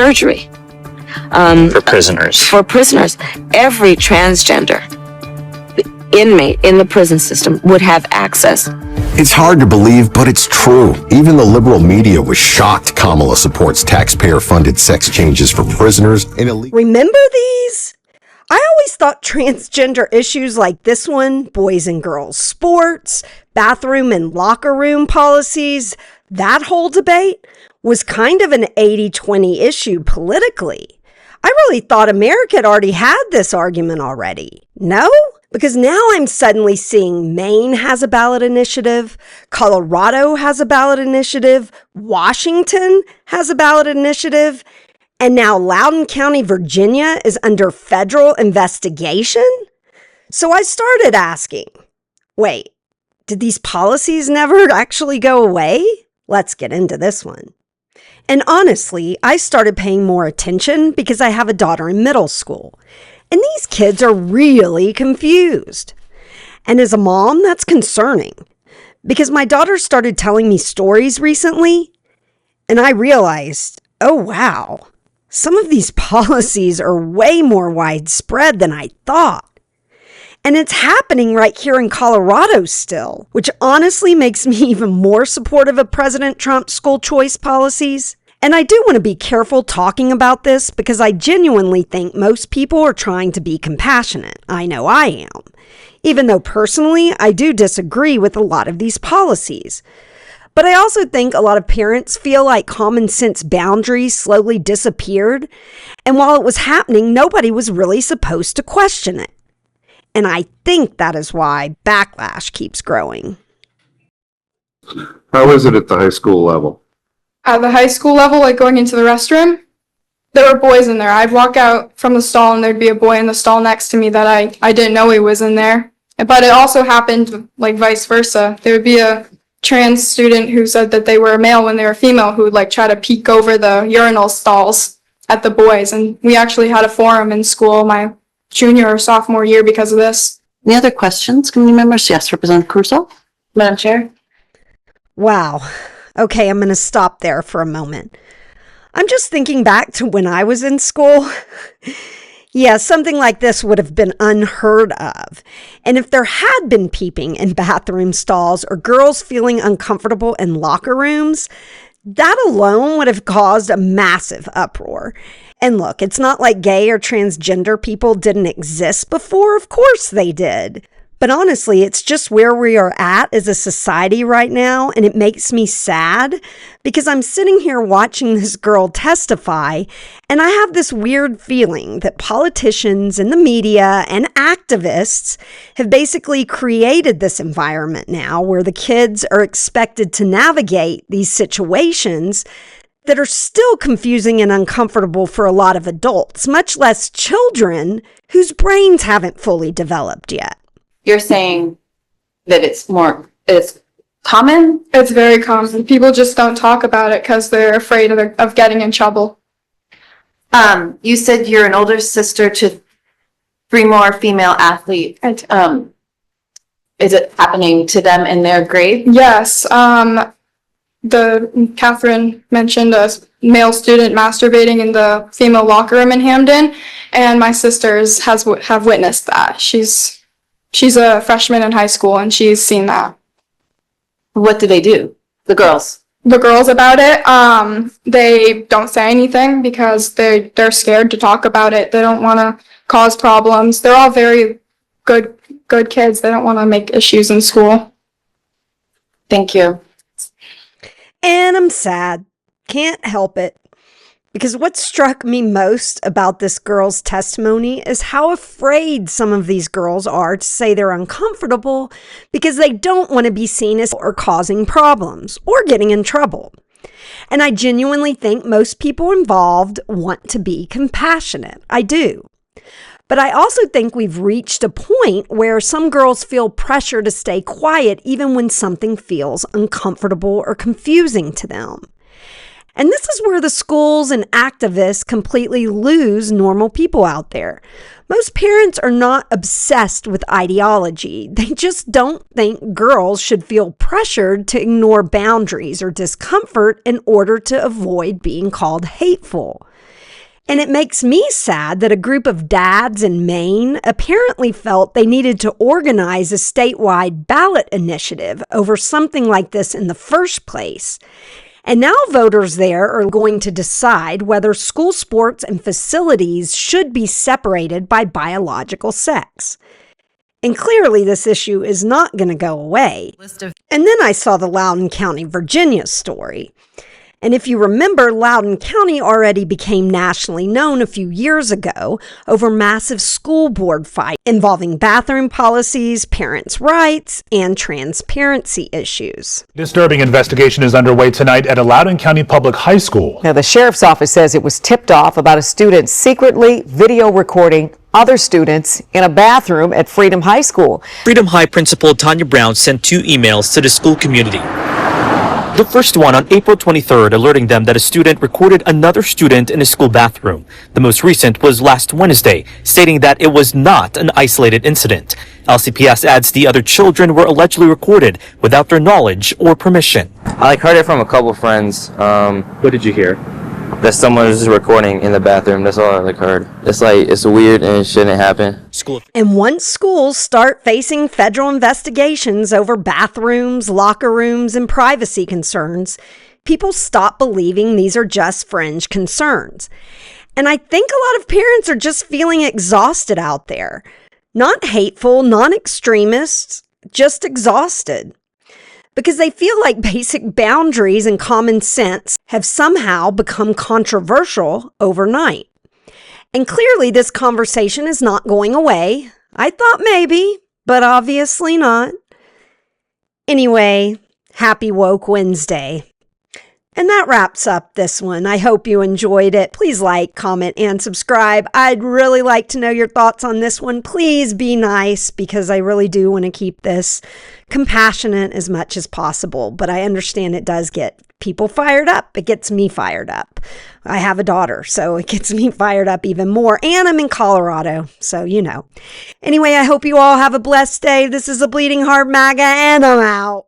surgery. For prisoners. For prisoners. Every transgender inmate in the prison system would have access. It's hard to believe, but it's true. Even the liberal media was shocked Kamala supports taxpayer-funded sex changes for prisoners and illegal. Remember these? I always thought transgender issues like this one, boys and girls sports, bathroom and locker room policies, that whole debate was kind of an 80-20 issue politically. I really thought America had already had this argument already. No? Because now I'm suddenly seeing Maine has a ballot initiative, Colorado has a ballot initiative, Washington has a ballot initiative, and now Loudoun County, Virginia is under federal investigation? So I started asking, wait, did these policies never actually go away? Let's get into this one. And honestly, I started paying more attention because I have a daughter in middle school. And these kids are really confused. And as a mom, that's concerning because my daughter started telling me stories recently, and I realized, oh wow, some of these policies are way more widespread than I thought. And it's happening right here in Colorado still, which honestly makes me even more supportive of President Trump's school choice policies. And I do want to be careful talking about this because I genuinely think most people are trying to be compassionate. I know I am. Even though personally, I do disagree with a lot of these policies. But I also think a lot of parents feel like common sense boundaries slowly disappeared. And while it was happening, nobody was really supposed to question it. And I think that is why backlash keeps growing. How is it at the high school level? At the high school level, like going into the restroom, there were boys in there. I'd walk out from the stall and there'd be a boy in the stall next to me that I didn't know he was in there. But it also happened like vice versa. There would be a trans student who said that they were a male when they were female who would like try to peek over the urinal stalls at the boys. And we actually had a forum in school my junior or sophomore year because of this. Any other questions, committee members? Yes, Representative Crusoe. Madam Chair. Wow. Okay, I'm going to stop there for a moment. I'm just thinking back to when I was in school. Yeah, something like this would have been unheard of. And if there had been peeping in bathroom stalls or girls feeling uncomfortable in locker rooms, that alone would have caused a massive uproar. And look, it's not like gay or transgender people didn't exist before. Of course they did. But honestly, it's just where we are at as a society right now, and it makes me sad because I'm sitting here watching this girl testify, and I have this weird feeling that politicians and the media and activists have basically created this environment now where the kids are expected to navigate these situations that are still confusing and uncomfortable for a lot of adults, much less children whose brains haven't fully developed yet. You're saying that it's common? It's very common. People just don't talk about it because they're afraid of getting in trouble. You said you're an older sister to 3 more female athletes. Is it happening to them in their grade? Yes. Catherine mentioned a male student masturbating in the female locker room in Hamden, and my sisters have witnessed that. She's a freshman in high school, and she's seen that. What do they do? The girls? The girls about it, they don't say anything because they're scared to talk about it. They don't want to cause problems. They're all very good kids. They don't want to make issues in school. Thank you. And I'm sad. Can't help it. Because what struck me most about this girl's testimony is how afraid some of these girls are to say they're uncomfortable because they don't want to be seen as or causing problems or getting in trouble. And I genuinely think most people involved want to be compassionate. I do. But I also think we've reached a point where some girls feel pressure to stay quiet even when something feels uncomfortable or confusing to them. And this is where the schools and activists completely lose normal people out there. Most parents are not obsessed with ideology. They just don't think girls should feel pressured to ignore boundaries or discomfort in order to avoid being called hateful. And it makes me sad that a group of dads in Maine apparently felt they needed to organize a statewide ballot initiative over something like this in the first place. And now voters there are going to decide whether school sports and facilities should be separated by biological sex. And clearly this issue is not going to go away. And then I saw the Loudoun County, Virginia story. And if you remember, Loudoun County already became nationally known a few years ago over massive school board fight involving bathroom policies, parents' rights, and transparency issues. Disturbing investigation is underway tonight at a Loudoun County public high school. Now, the sheriff's office says it was tipped off about a student secretly video recording other students in a bathroom at Freedom High School. Freedom High Principal Tanya Brown sent 2 emails to the school community. The first one on April 23rd, alerting them that a student recorded another student in a school bathroom. The most recent was last Wednesday, stating that it was not an isolated incident. LCPS adds the other children were allegedly recorded without their knowledge or permission. I heard it from a couple friends. What did you hear? That someone was just recording in the bathroom. That's all I heard. It's weird and it shouldn't happen. And once schools start facing federal investigations over bathrooms, locker rooms, and privacy concerns, people stop believing these are just fringe concerns. And I think a lot of parents are just feeling exhausted out there. Not hateful, not extremists, just exhausted. Because they feel like basic boundaries and common sense have somehow become controversial overnight. And clearly this conversation is not going away. I thought maybe, but obviously not. Anyway, happy Woke Wednesday. And that wraps up this one. I hope you enjoyed it. Please like, comment, and subscribe. I'd really like to know your thoughts on this one. Please be nice, because I really do want to keep this compassionate as much as possible. But I understand it does get people fired up. It gets me fired up. I have a daughter, so it gets me fired up even more. And I'm in Colorado, so you know. Anyway, I hope you all have a blessed day. This is a Bleeding Heart MAGA, and I'm out.